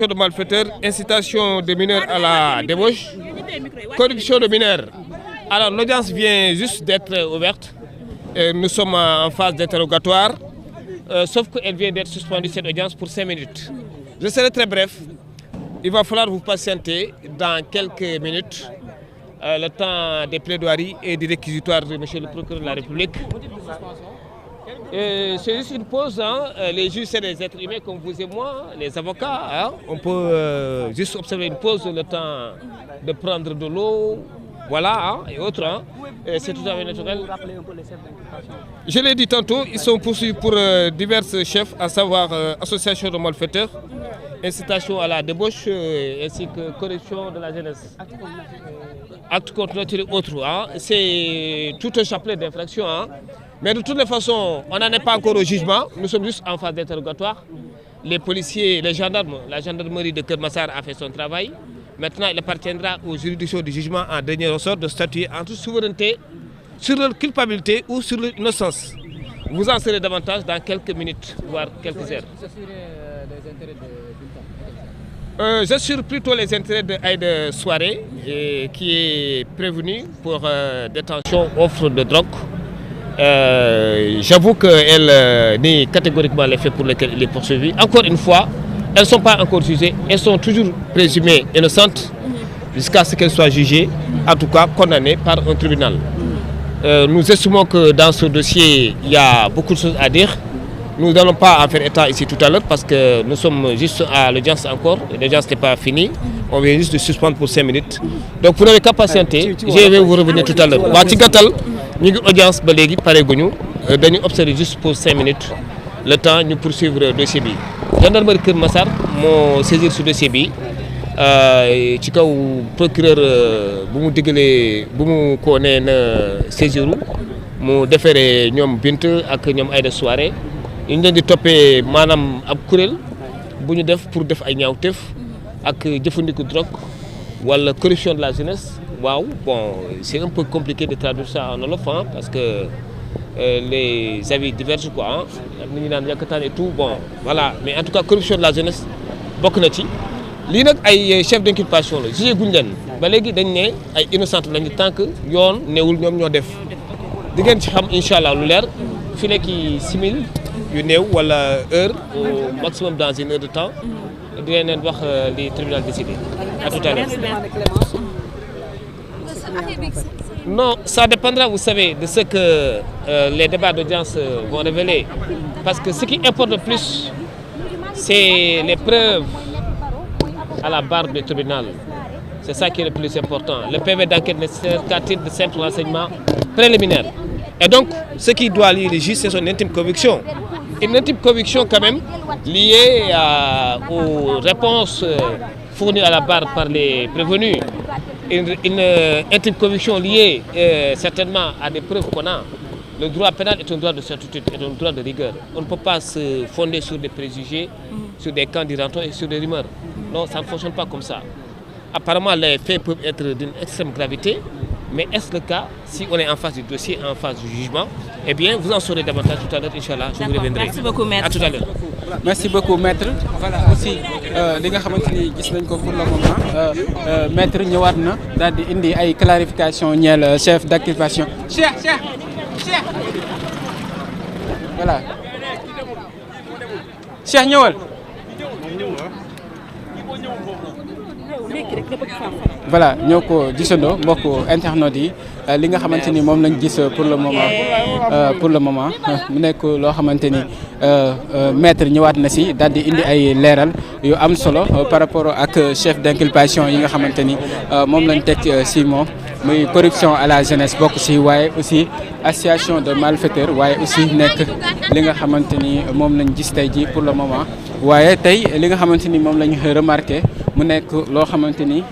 De malfaiteurs, incitation de mineurs à la débauche, corruption de mineurs. Alors l'audience vient juste d'être ouverte. Nous sommes en phase d'interrogatoire, sauf qu'elle vient d'être suspendue cette audience pour 5 minutes. Je serai très bref. Il va falloir vous patienter dans quelques minutes le temps des plaidoiries et des réquisitoires de M. le procureur de la République. C'est juste une pause, hein. Les juges c'est des êtres humains comme vous et moi, les avocats, hein. On peut juste observer une pause, le temps de prendre de l'eau, voilà, hein, et autres. Hein. C'est tout à fait naturel. Je l'ai dit tantôt, ils sont poursuivis pour divers chefs, à savoir association de malfaiteurs, incitation à la débauche, ainsi que corruption de la jeunesse. Acte contre nature et autres. Hein. C'est tout un chapelet d'infractions. Hein. Mais de toutes les façons, on n'en est pas encore au jugement. Nous sommes juste en phase d'interrogatoire. Les policiers, les gendarmes, la gendarmerie de Keur Massar a fait son travail. Maintenant, il appartiendra aux juridictions du jugement en dernier ressort de statuer en toute souveraineté sur leur culpabilité ou sur leur innocence. Vous en saurez davantage dans quelques minutes, voire quelques heures. J'assure plutôt les intérêts de Aïda Souaré, qui est prévenu pour détention, offre de drogue. J'avoue qu'elle nie catégoriquement les faits pour lesquels il est poursuivi. Encore une fois, elles ne sont pas encore jugées, elles sont toujours présumées innocentes jusqu'à ce qu'elles soient jugées, en tout cas condamnées par un tribunal. Nous estimons que dans ce dossier, il y a beaucoup de choses à dire. Nous n'allons pas en faire état ici tout à l'heure parce que nous sommes juste à l'audience encore. L'audience n'est pas finie. On vient juste de suspendre pour 5 minutes. Donc vous n'avez qu'à patienter. Je vais vous revenir tout à l'heure. Nous avons audience nous observer juste pour 5 minutes le temps de poursuivre le dossier. Gendarmerie Keur Massar m'a saisi ce dossier. Le procureur saisir mu déféré ñom Bint ak ñom Aïda Souaré ñu leen di topé manam ab kurel buñu def pour def ay ñaawteef ak jëfandiku drogue wala corruption de la jeunesse. Waaw bon c'est un peu compliqué de traduire ça en wolof parce que les avis divergent quoi nit ñi naan yakatan et tout bon voilà mais en tout cas corruption de la jeunesse bokk na ci li nak ay chef d'inculpation la jugé guñ leen ba légui dañ né ay innocent lañu tant que yoon néwul ñom ñoo def di ngeen ci xam inshallah lu leer fi nekki simil yu néew wala heure au maximum dans une heure de temps di leen wax li tribunal décidé. À tout à l'heure. Non, ça dépendra, vous savez, de ce que les débats d'audience vont révéler. Parce que ce qui importe le plus, c'est les preuves à la barre du tribunal. C'est ça qui est le plus important. Le PV d'enquête nécessaire qu'à titre de simple renseignement préliminaire. Et donc, ce qui doit lier les juges, c'est son intime conviction. Une intime conviction quand même liée aux réponses fournies à la barre par les prévenus. Une intime conviction liée certainement à des preuves qu'on a. Le droit pénal est un droit de certitude, est un droit de rigueur. On ne peut pas se fonder sur des préjugés, sur des candidatures et sur des rumeurs. Non, ça ne fonctionne pas comme ça. Apparemment, les faits peuvent être d'une extrême gravité, mais est-ce le cas si on est en face du dossier, en face du jugement? Eh bien, vous en saurez davantage tout à l'heure, Inch'Allah, je vous reviendrai. Merci beaucoup, maître. À tout à l'heure. Merci beaucoup, maître. Voilà, aussi, les gars, gis nañ ko pour le moment. Maître ñëwaat na daal di indi ay clarification ñeel chef d'inculpation. Cheikh. Voilà. Cheikh ñëwal. Voilà ñoo ko gisandoo mbokku internautes yi li nga xamante ni moom lañ gis pour le moment mu nekk loo xamante ni maître ñëwaat na si daal di indi ay leeral yu am solo par rapport ak chef d'inculpation yi nga xamante ni moom lañ teg si moom muy corruption à la jeunesse bokk si waaye aussi association de malfaiteurs waaye aussi nekk li nga xamante ni moom lañ gis tey ji pour le moment waaye tey li nga xamante ni moom lañ remarqué mu nekk loo xamante ni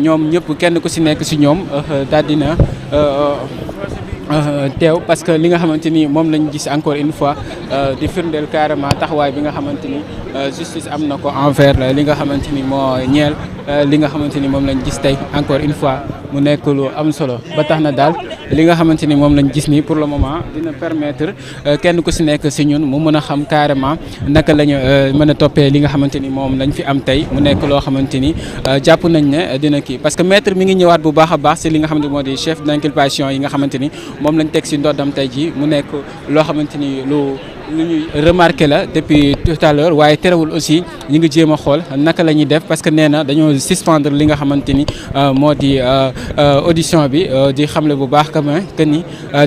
ñoom ñëpp kenn ku si nekk si ñoom daal dina teew parce que li nga xamante ni moom lañ gis encore une fois di firndeel carrément taxawaay bi nga xamante ni justice am na ko envers li nga xamante ni moo ñeel li nga xamante ni moom lañ gis tey encore une fois mu nekk lu am solo ba tax na daal li nga xamante ni moom lañ gis ni pour le moment dina permettre kenn ku si nekk si ñun mu mën a xam carrément naka la ñu mën a toppee li nga xamante ni moom lañ fi am tey mu nekk loo xamante ni jàpp nañ ne dina kii parce que maître mi ngi ñëwaat bu baax a baax si li nga xamante ni moo di chef d'inculpation yi nga xamante ni moom lañ teg si ndoddam tey ji mu nekk loo xamante ni lu ñuy remarqué la depuis tout à l'heure waaye terewul aussi ñu ngi jéem a xool naka la ñuy def parce que nee na dañoo suspendre li nga xamante ni moo di audition bi di xamle bu baax quand même que ni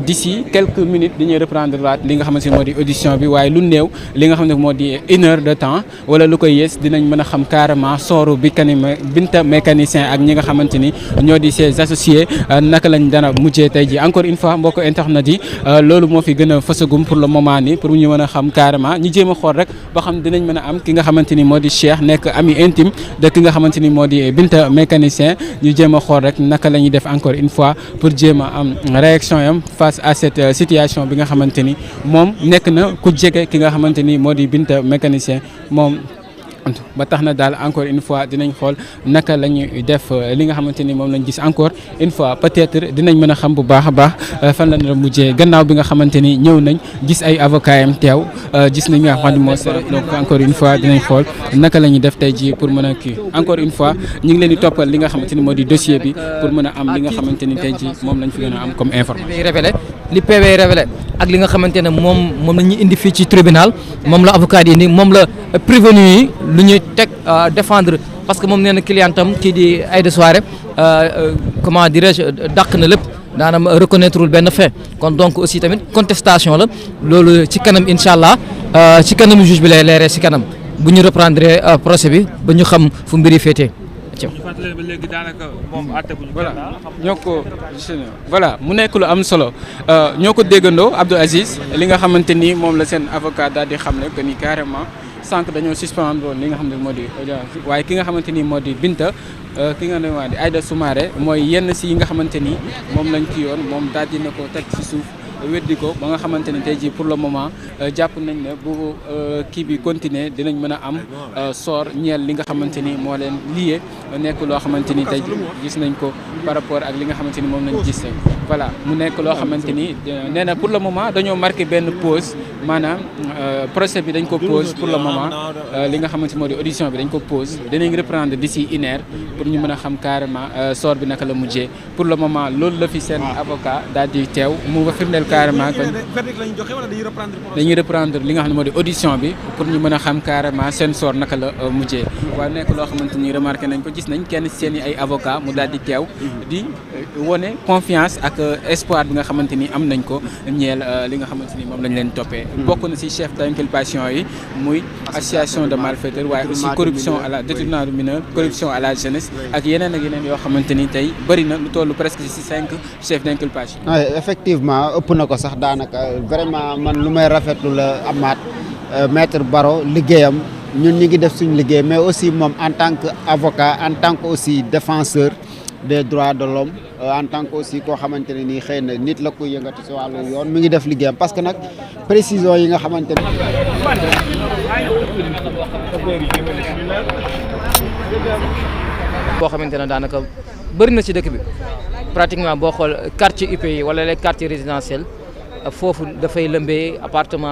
d'ici quelques minutes dañuy reprendre waat li nga xamante ni moo di audition bi waaye lu néew li nga xam ne moo di 1 heure de temps wala lu koy yées dinañ mën a xam carrément sooru Binta mécanicien ak ñi nga xamante ni ñoo di ses associés naka lañ dana mujjee tey ji encore une fois mbokk internet yi loolu moo fi gën a fësagum pour le moment ni pour ñu mën a xam carrément ñu jéem a xool rek ba xam dinañ mën a am ki nga xamante ni moo di Cheikh nekk ami intime de ki nga xamante ni moo di Binta mécanicien ñu jéem a xool rek naka la ñuy def encore une fois pour jéem a am réaction yam face à cette situation bi nga xamante ni moom nekk na ku jege ki nga xamante ni moo di Binta mécanicien moom ba tax na daal encore une fois dinañ xool naka la ñuy def li nga xamante ni moom lañ gis encore une fois peut-être dinañ mën a xam bu baax a baax fan la ñu mujjee gannaaw bi nga xamante ni ñëw nañ gis ay avocats yam teew gis nañ nga xamante moo sera donc encore une fois dinañ xool naka la ñuy def tey jii pour mën a kii encore une fois ñu ngi leen di toppal li nga xamante ni moo di dossier bi pour mën a am li nga xamante ni tey jii moom lañ fi gën a am comme information. li PV révélé ak li nga xamante ne moom la ñuy indi fii ci tribunal moom la avocat yi indi moom la prévenu yi lu ñuy teg défendre parce que moom nee na clientam kii di Aïda Souaré comment dirais-je dàq na lépp daanam reconnaître wul benn fait kon donc aussi tamit contestation la loolu ci kanam incha allah ci kanam juge bi lay leeree ci kanam bu ñu reprendre procès bi ba ñu xam fu mbir yi féetee. voilà mu nekk lu am solo ñoo ko déggandoo Abdou Aziz li nga xamante ni moom la seen avocat daal di xam ne que ni carrément sànq dañoo suspendre li nga xam ne moo di audience waaye ki nga xamante ni moo di Binta ki nga ne maa di Aïda Soumaré mooy yenn si yi nga xamante ni moom lañ ki yoon moom daal dina ko teg ci suuf weddi ko ba nga xamante ne tey jii pour le moment jàpp nañ ne bu kii bi continuer dinañ mën a am sort ñeel li nga xamante ni moo leen lié nekk loo xamante ni tey jii gis nañ ko par rapport ak li nga xamante ni moom lañ gis voilà mu nekk loo xamante ni nee na pour le moment dañoo marqué benn pause maanaam procès bi dañ ko pause pour le moment li nga xamante moo di audition bi dañ ko pause dinañ reprendre d'ici 1 heure pour ñu mën a xam carrément sort bi naka la mujjee pour le moment loolu la fi seen avocat daal di teew mu nga firndeel carrément dañuy reprendre li nga xam ne moo di audition bi pour ñu mën a xam carrément seen sort naka la mujjee waaye nekk loo xamante ni remarqué nañ ko gis nañ kenn seen i ay avocat mu daal di teew di wone confiance ak espoir bi nga xamante ni am nañ ko ñeel li nga xamante ni moom lañ leen toppee bokk na ci chef d'inculpation yi muy association de malfaiteurs waaye aussi corruption à la détournement de mineurs corruption à la jeunesse ak yeneen yoo xamante ni tey bëri na lu tollu presque ci 5 chefs d'inculpation. effectivement ëpp na ko sax daanaka vraiment man lu may rafetlu la amaat maître Baro liggéeyam ñun ñi ngi def suñu liggéey mais aussi moom en tant que avocat en tant que aussi défenseur des droits de l'homme en tant que aussi koo xamante ne nii xëy na nit la koy yëngatu si wàllu yoon mi ngi def liggéeyam parce que nag précision yi nga xamante ne boo xamante ne daanaka bëri na ci dëkk bi pratiquement boo xool quartier UP yi wala les quartiers résidentiels foofu dafay lëmbee appartement